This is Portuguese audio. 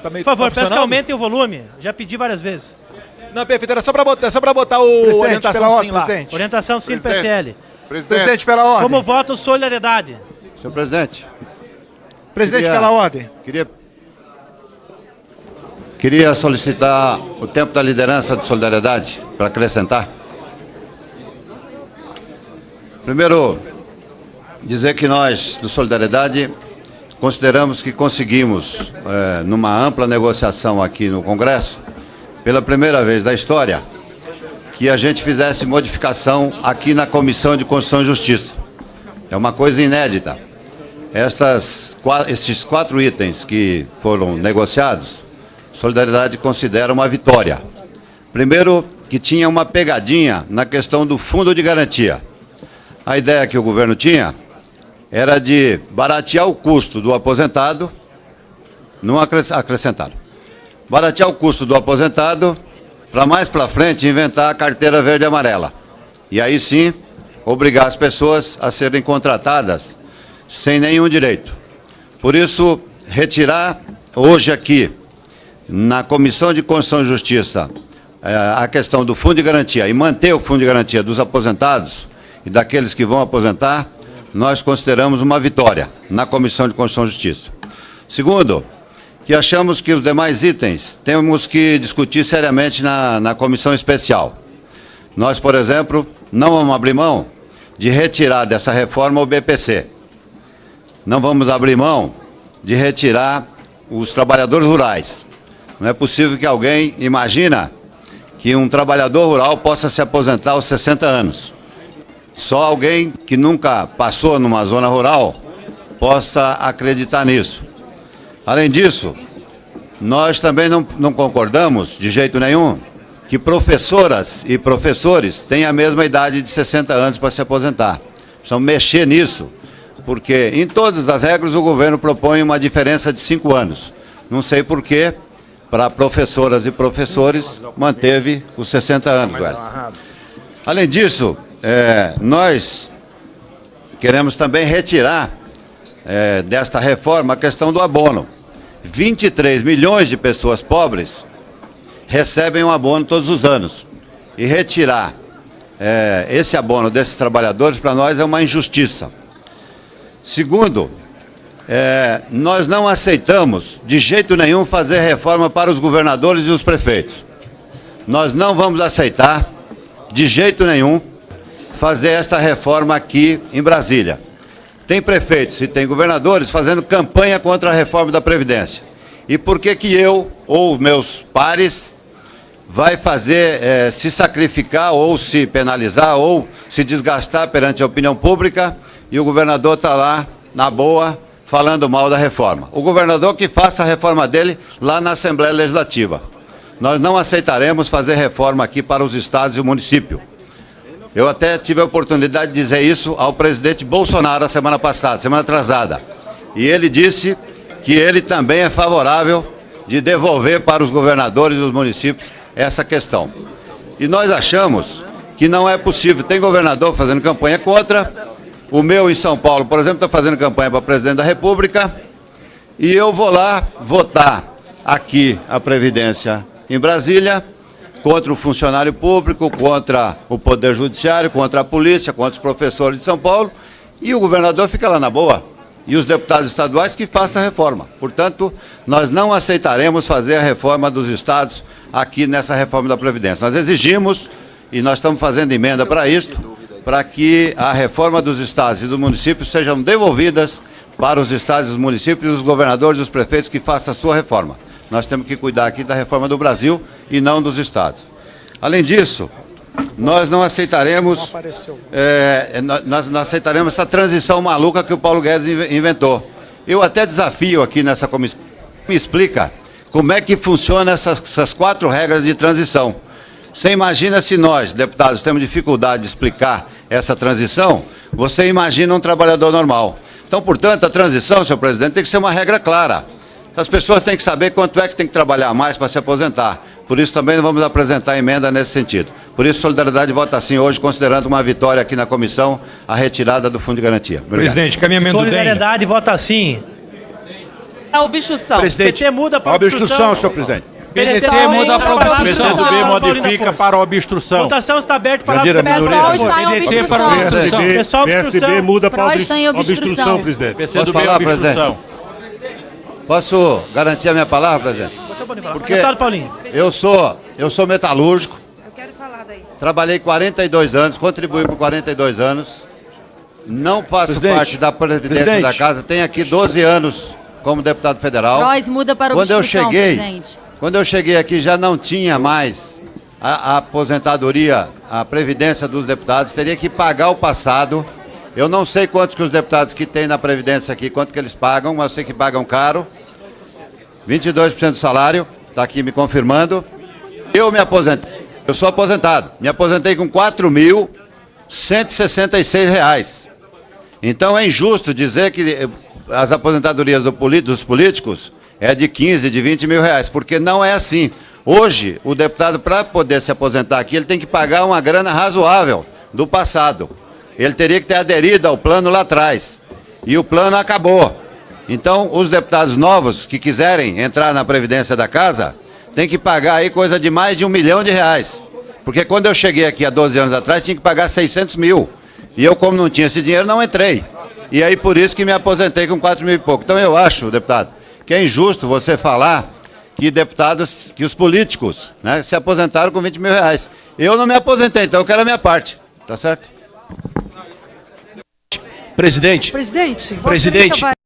meio Por favor, peço que funcionando? aumentem o volume. Já pedi várias vezes. Não, perfeito, era só pra botar o Presidente, orientação pela sim ordem, lá. presidente. Orientação sim, PSL. Presidente, pela ordem. Como voto solidariedade? Senhor presidente, Presidente, queria- pela ordem. queria solicitar o tempo da liderança de solidariedade para acrescentar. Primeiro, dizer que nós, do Solidariedade, consideramos que conseguimos, numa ampla negociação aqui no Congresso, pela primeira vez da história, que a gente fizesse modificação aqui na Comissão de Constituição e Justiça. É uma coisa inédita. Estes 4 itens que foram negociados, Solidariedade considera uma vitória. Primeiro, que tinha uma pegadinha na questão do fundo de garantia. A ideia que o governo tinha era de baratear o custo do aposentado, não acrescentaram. Baratear o custo do aposentado para mais para frente inventar a carteira verde e amarela. E aí sim, obrigar as pessoas a serem contratadas sem nenhum direito. Por isso, retirar hoje aqui, na Comissão de Constituição e Justiça, a questão do fundo de garantia e manter o fundo de garantia dos aposentados e daqueles que vão aposentar, nós consideramos uma vitória na Comissão de Constituição e Justiça. Segundo, que achamos que os demais itens temos que discutir seriamente na comissão especial. Nós, por exemplo, não vamos abrir mão de retirar dessa reforma o BPC. Não vamos abrir mão de retirar os trabalhadores rurais. Não é possível que alguém imagina que um trabalhador rural possa se aposentar aos 60 anos. Só alguém que nunca passou numa zona rural possa acreditar nisso. Além disso, nós também não concordamos, de jeito nenhum, que professoras e professores têm a mesma idade de 60 anos para se aposentar. Precisamos mexer nisso, porque em todas as regras o governo propõe uma diferença de 5 anos. Não sei por quê, para professoras e professores, manteve os 60 anos, velho. Além disso, nós queremos também retirar desta reforma a questão do abono. 23 milhões de pessoas pobres recebem um abono todos os anos. E retirar esse abono desses trabalhadores, para nós, é uma injustiça. Segundo, nós não aceitamos, de jeito nenhum, fazer reforma para os governadores e os prefeitos. Nós não vamos aceitar, de jeito nenhum, fazer esta reforma aqui em Brasília. Tem prefeitos e tem governadores fazendo campanha contra a reforma da Previdência. E por que que eu, ou meus pares, vai fazer, se sacrificar, ou se penalizar, ou se desgastar perante a opinião pública, e o governador está lá, na boa, falando mal da reforma. O governador que faça a reforma dele lá na Assembleia Legislativa. Nós não aceitaremos fazer reforma aqui para os estados e o município. Eu até tive a oportunidade de dizer isso ao presidente Bolsonaro a semana passada, semana atrasada. E ele disse que ele também é favorável de devolver para os governadores e os municípios essa questão. E nós achamos que não é possível. Tem governador fazendo campanha contra. O meu em São Paulo, por exemplo, está fazendo campanha para presidente da República. E eu vou lá votar aqui a Previdência em Brasília, contra o funcionário público, contra o Poder Judiciário, contra a polícia, contra os professores de São Paulo, e o governador fica lá na boa, e os deputados estaduais que façam a reforma. Portanto, nós não aceitaremos fazer a reforma dos estados aqui nessa reforma da Previdência. Nós exigimos, e nós estamos fazendo emenda para isso, para que a reforma dos estados e dos municípios sejam devolvidas para os estados e os municípios, os governadores e os prefeitos que façam a sua reforma. Nós temos que cuidar aqui da reforma do Brasil e não dos estados. Além disso, nós não aceitaremos, nós não aceitaremos essa transição maluca que o Paulo Guedes inventou. Eu até desafio aqui nessa comissão, me explica como é que funciona essas 4 regras de transição. Você imagina se nós, deputados, temos dificuldade de explicar essa transição, você imagina um trabalhador normal. Então, portanto, a transição, senhor presidente, tem que ser uma regra clara. As pessoas têm que saber quanto é que tem que trabalhar mais para se aposentar. Por isso também vamos apresentar emenda nesse sentido. Por isso, Solidariedade vota sim hoje, considerando uma vitória aqui na comissão, a retirada do Fundo de Garantia. Obrigado. Presidente, caminhamento do DEM. Solidariedade vota sim. A obstrução. Presidente, PT muda para a obstrução, senhor presidente. PDT muda para obstrução. PCdoB modifica para obstrução. Votação está aberta para Jandira, O pessoal está em PDT para obstrução. obstrução. Pessoal, PSB muda para Pró está em obstrução. presidente. PCdoB Posso falar, obstrução. Posso garantir a minha palavra, presidente? Porque Deputado Paulinho. eu sou metalúrgico. Eu quero falar daí. Trabalhei 42 anos, contribuí por 42 anos. Não faço Presidente, parte da presidência presidente. da casa. Tenho aqui 12 anos como deputado federal. Prós muda para Quando eu obstrução, cheguei, presidente. quando eu cheguei aqui já não tinha mais a aposentadoria, a previdência dos deputados, teria que pagar o passado. Eu não sei quantos que os deputados que têm na previdência aqui, quanto que eles pagam, mas eu sei que pagam caro. 22% do salário, está aqui me confirmando. Eu me aposentei, eu sou aposentado, me aposentei com R$ 4.166. Então é injusto dizer que as aposentadorias dos políticos é de 15, de 20 mil reais, porque não é assim. Hoje, o deputado, para poder se aposentar aqui, ele tem que pagar uma grana razoável do passado. Ele teria que ter aderido ao plano lá atrás. E o plano acabou. Então, os deputados novos que quiserem entrar na Previdência da Casa, tem que pagar aí coisa de mais de R$ 1 milhão. Porque quando eu cheguei aqui há 12 anos atrás, tinha que pagar 600 mil. E eu, como não tinha esse dinheiro, não entrei. E aí, por isso que me aposentei com 4 mil e pouco. Então, eu acho, deputado, que é injusto você falar que deputados, que os políticos, né, se aposentaram com 20 mil reais. Eu não me aposentei, então eu quero a minha parte. Tá certo? Presidente. Presidente, Presidente.